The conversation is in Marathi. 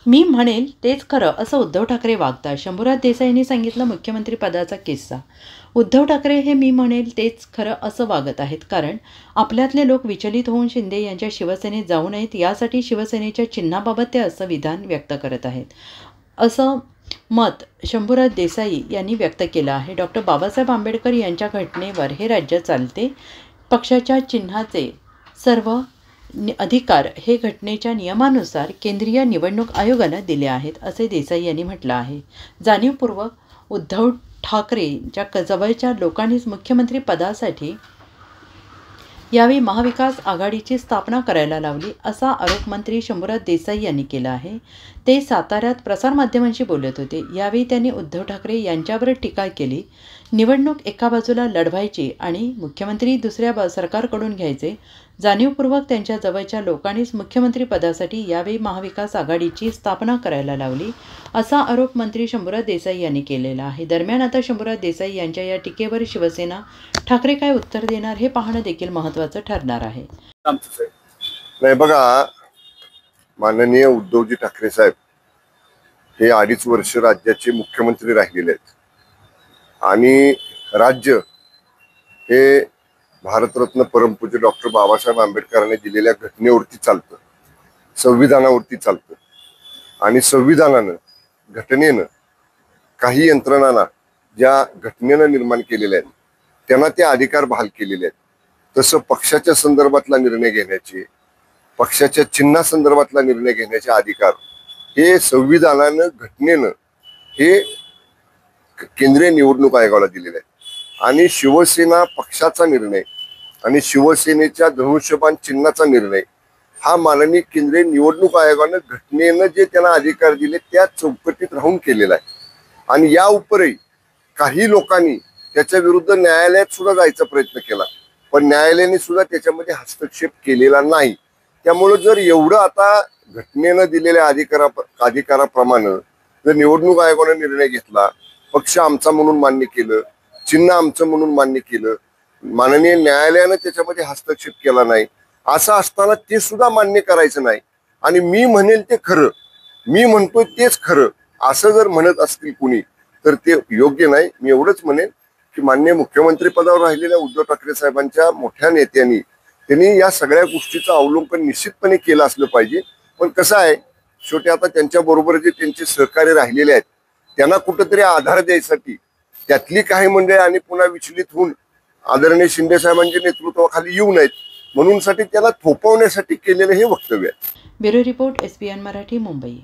मी म्हणेल तेच खरं असं उद्धव ठाकरे वागतात. शंभूराज देसाईंनी सांगितलं मुख्यमंत्री पदाचा किस्सा. उद्धव ठाकरे हे मी म्हणेल तेच खरं असं वागत आहेत, कारण आपल्यातले लोक विचलित होऊन शिंदे यांच्या शिवसेनेत जाऊ नयेत यासाठी शिवसेनेच्या चिन्हाबाबत ते असं विधान व्यक्त करत आहेत, असं मत शंभूराज देसाई यांनी व्यक्त केलं आहे. डॉक्टर बाबासाहेब आंबेडकर यांच्या घटनेवर हे राज्य चालते. पक्षाच्या चिन्हाचे सर्व अधिकार हे घटनेच्या नियमानुसार केंद्रीय निवडणूक आयोगानं दिले आहेत, असे देसाई यांनी म्हटलं आहे. जाणीवपूर्वक उद्धव ठाकरेंच्या जवळच्या लोकांनीच मुख्यमंत्री पदासाठी यावेळी महाविकास आघाडीची स्थापना करायला लावली, असा आरोप मंत्री शंभूराज देसाई यांनी केला आहे. ते साताऱ्यात प्रसारमाध्यमांशी बोलत होते. यावेळी त्यांनी उद्धव ठाकरे यांच्यावर टीका केली. निवडणूक एका बाजूला लढवायची आणि मुख्यमंत्री दुसऱ्या सरकारकडून घ्यायचे. जाणीवपूर्वक त्यांच्या जवळच्या लोकांनीच मुख्यमंत्री पदासाठी यावेळी महाविकास आघाडीची स्थापना करायला लावली, असा आरोप मंत्री शंभूराज देसाई यांनी केलेला आहे. दरम्यान आता शंभूराज देसाई यांच्या या टीकेवर शिवसेना ठाकरे काय उत्तर देणार हे पाहणं देखील महत्त्वाचं ठरणार आहे. नाही बघा, माननीय उद्धवजी ठाकरे साहेब हे 2.5 वर्ष राज्याचे मुख्यमंत्री राहिलेले आहेत आणि राज्य हे भारतरत्न परमपूज्य डॉक्टर बाबासाहेब आंबेडकरांनी दिलेल्या घटनेवरती चालतं, संविधानावरती चालतं. आणि संविधानानं, घटनेनं काही यंत्रणांना ज्या घटनेनं निर्माण केलेल्या आहेत त्यांना ते अधिकार बहाल केलेले आहेत. तसं पक्षाच्या संदर्भातला निर्णय घेण्याचे, पक्षाच्या चिन्हा संदर्भातला निर्णय घेण्याचे अधिकार हे संविधानानं, घटनेनं हे केंद्रीय निवडणूक आयोगाला दिलेले आहे. आणि शिवसेना पक्षाचा निर्णय आणि शिवसेनेच्या धनुष्यबाण चिन्हाचा निर्णय हा माननीय केंद्रीय निवडणूक आयोगानं घटनेनं जे त्यांना अधिकार दिले त्या चौकटीत राहून केलेला आहे. आणि या उपरही काही लोकांनी त्याच्या विरुद्ध न्यायालयात सुद्धा जायचा प्रयत्न केला, पण न्यायालयाने सुद्धा त्याच्यामध्ये हस्तक्षेप केलेला नाही. त्यामुळे जर एवढं आता घटनेनं दिलेल्या अधिकाराप्रमाणे जर निवडणूक आयोगाने निर्णय घेतला, पक्ष आमचा म्हणून मान्य केलं, चिन्ह आमचं म्हणून मान्य केलं, माननीय न्यायालयानं त्याच्यामध्ये हस्तक्षेप केला नाही, असं असताना ते सुद्धा मान्य करायचं नाही आणि मी म्हणेल ते खरं, मी म्हणतोय तेच खरं असं जर म्हणत असतील कुणी तर ते योग्य नाही. मी एवढंच म्हणेन की माननीय मुख्यमंत्री पदावर राहिलेल्या उद्धव ठाकरे साहेबांच्या मोठ्या नेत्यांनी त्यांनी या सगळ्या गोष्टीचं अवलोकन निश्चितपणे केलं असलं पाहिजे. पण कसं आहे, शेवटी आता त्यांच्या बरोबर जे त्यांचे सहकारी राहिलेले आहेत त्यांना कुठंतरी आधार द्यायसाठी त्यातली काही मंडळी आणि पुन्हा विचलित होऊन आदरणीय शिंदे साहेबांच्या नेतृत्वाखाली येऊ नयेत म्हणून साठी त्याला थोपवण्यासाठी केलेलं हे वक्तव्य आहे. Bureau report, SBN Marathi, Mumbai.